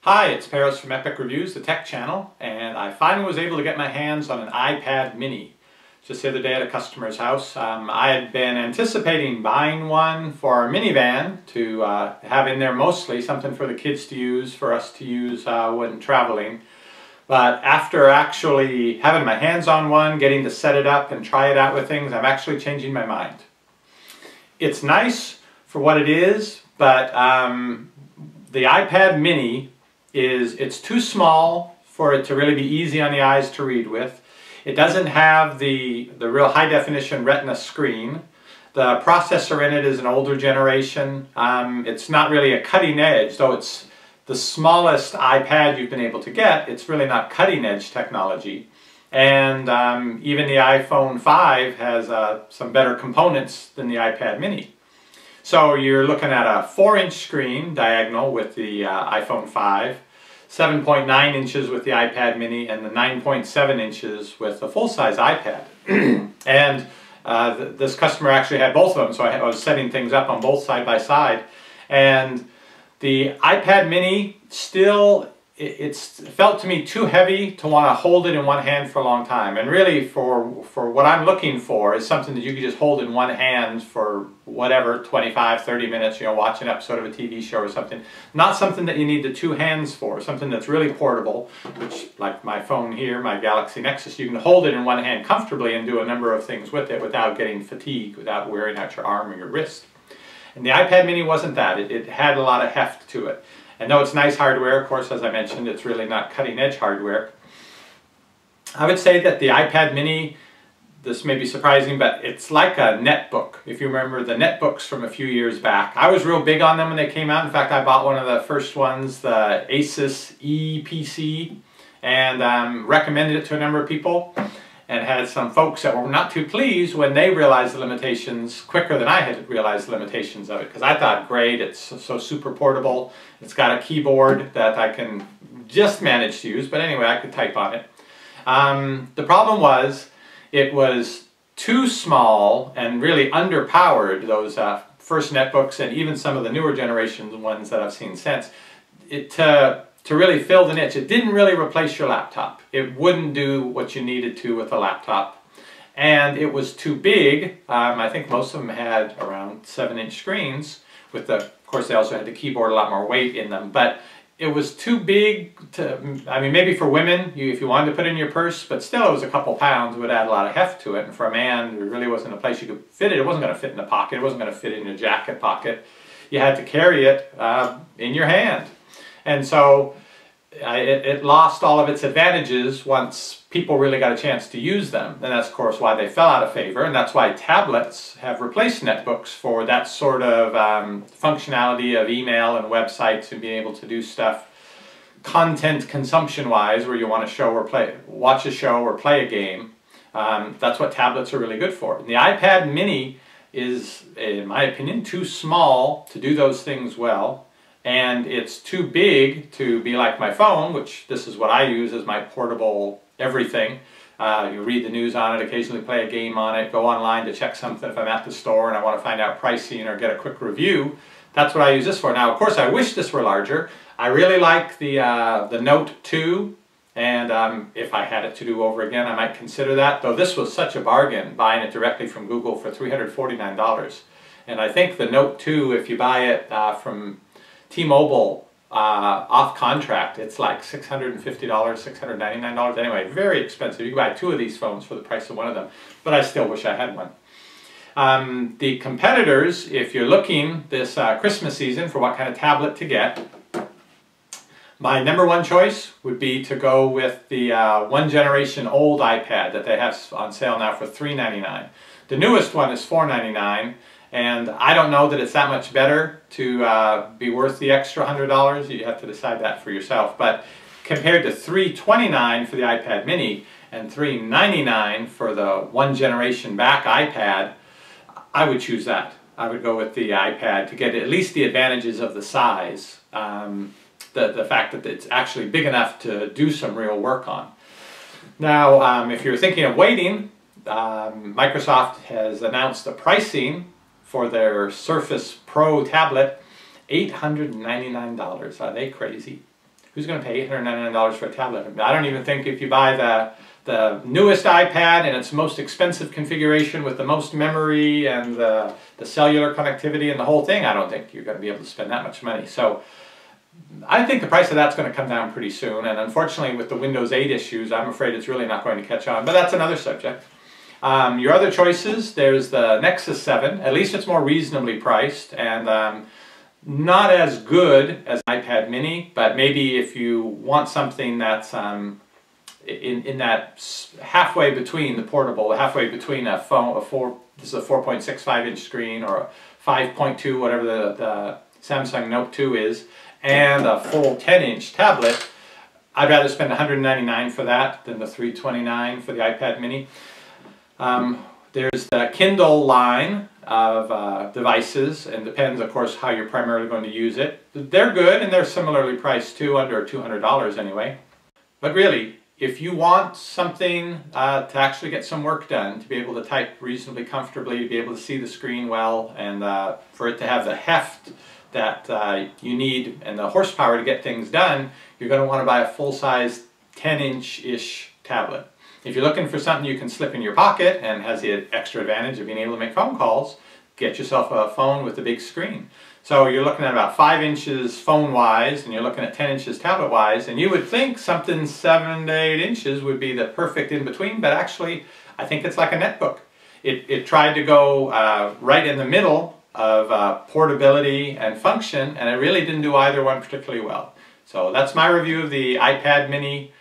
Hi, it's Paris from Epic Reviews, the tech channel, and I finally was able to get my hands on an iPad mini. Just the other day at a customer's house. I had been anticipating buying one for our minivan to have in there mostly, something for the kids to use, for us to use when traveling. But after actually having my hands on one, getting to set it up and try it out with things, I'm actually changing my mind. It's nice for what it is, but the iPad mini it's too small for it to really be easy on the eyes to read with. It doesn't have the real high definition retina screen. The processor in it is an older generation. It's not really a cutting edge, though it's the smallest iPad you've been able to get. It's really not cutting edge technology. And even the iPhone 5 has some better components than the iPad mini. So you're looking at a 4-inch screen diagonal with the iPhone 5, 7.9 inches with the iPad mini, and the 9.7 inches with the full-size iPad. And this customer actually had both of them, so I was setting things up on both side by side. And the iPad mini still, it felt to me too heavy to want to hold it in one hand for a long time. And really for what I'm looking for is something that you can just hold in one hand for whatever, 25, 30 minutes, you know, watch an episode of a TV show or something. Not something that you need the two hands for, something that's really portable, which like my phone here, my Galaxy Nexus, you can hold it in one hand comfortably and do a number of things with it without getting fatigued, without wearing out your arm or your wrist. And the iPad mini wasn't that. It had a lot of heft to it. And though it's nice hardware, of course, as I mentioned, it's really not cutting-edge hardware. I would say that the iPad mini, this may be surprising, but it's like a netbook. If you remember the netbooks from a few years back. I was real big on them when they came out. In fact, I bought one of the first ones, the Asus ePC, and recommended it to a number of people. And had some folks that were not too pleased when they realized the limitations quicker than I had realized the limitations of it. Because I thought, great, it's so super portable. It's got a keyboard that I can just manage to use, but anyway, I could type on it. The problem was, it was too small and really underpowered, those first netbooks and even some of the newer generation ones that I've seen since. To really fill the niche. It didn't really replace your laptop. It wouldn't do what you needed to with a laptop. And it was too big. I think most of them had around 7-inch screens. Of course, they also had the keyboard, a lot more weight in them. But it was too big to, I mean, maybe for women, if you wanted to put it in your purse, but still it was a couple pounds, it would add a lot of heft to it. And for a man, there really wasn't a place you could fit it. It wasn't going to fit in the pocket. It wasn't going to fit in your jacket pocket. You had to carry it in your hand. And so it lost all of its advantages once people really got a chance to use them. And that's, of course, why they fell out of favor. And that's why tablets have replaced netbooks for that sort of functionality of email and websites and being able to do stuff content consumption-wise, where you want to show or watch a show or play a game. That's what tablets are really good for. And the iPad mini is, in my opinion, too small to do those things well. And it's too big to be like my phone, which this is what I use as my portable everything. You read the news on it, occasionally play a game on it, go online to check something if I'm at the store and I want to find out pricing or get a quick review. That's what I use this for. Now, of course, I wish this were larger. I really like the Note 2, and if I had it to do over again, I might consider that. Though this was such a bargain, buying it directly from Google for $349. And I think the Note 2, if you buy it from T-Mobile off contract, it's like $650, $699. Anyway, very expensive. You can buy 2 of these phones for the price of one of them, but I still wish I had one. The competitors, if you're looking this Christmas season for what kind of tablet to get, my #1 choice would be to go with the one generation old iPad that they have on sale now for $399. The newest one is $499. And I don't know that it's that much better to be worth the extra $100. You have to decide that for yourself. But compared to $329 for the iPad mini and $399 for the one generation back iPad, I would choose that. I would go with the iPad to get at least the advantages of the size. The fact that it's actually big enough to do some real work on. Now, if you're thinking of waiting, Microsoft has announced the pricing for their Surface Pro tablet, $899. Are they crazy? who's going to pay $899 for a tablet? I don't even think if you buy the newest iPad in its most expensive configuration with the most memory and the cellular connectivity and the whole thing, I don't think you're going to be able to spend that much money. So I think the price of that's going to come down pretty soon, and unfortunately with the Windows 8 issues, I'm afraid it's really not going to catch on, but that's another subject. Your other choices, there's the Nexus 7. At least it's more reasonably priced, and not as good as an iPad mini, but maybe if you want something that's in that halfway between the portable, halfway between a phone, this is a 4.65 inch screen, or a 5.2, whatever the Samsung Note 2 is, and a full 10-inch tablet, I'd rather spend $199 for that than the $329 for the iPad mini. There's the Kindle line of devices, and depends, of course, how you're primarily going to use it. They're good, and they're similarly priced too, under $200 anyway. But really, if you want something to actually get some work done, to be able to type reasonably comfortably, to be able to see the screen well, and for it to have the heft that you need and the horsepower to get things done, you're going to want to buy a full-size 10-inch-ish tablet. If you're looking for something you can slip in your pocket and has the extra advantage of being able to make phone calls, get yourself a phone with a big screen. So you're looking at about 5 inches phone-wise, and you're looking at 10 inches tablet-wise, and you would think something 7 to 8 inches would be the perfect in-between, but actually I think it's like a netbook. It tried to go right in the middle of portability and function, and it really didn't do either one particularly well. So that's my review of the iPad mini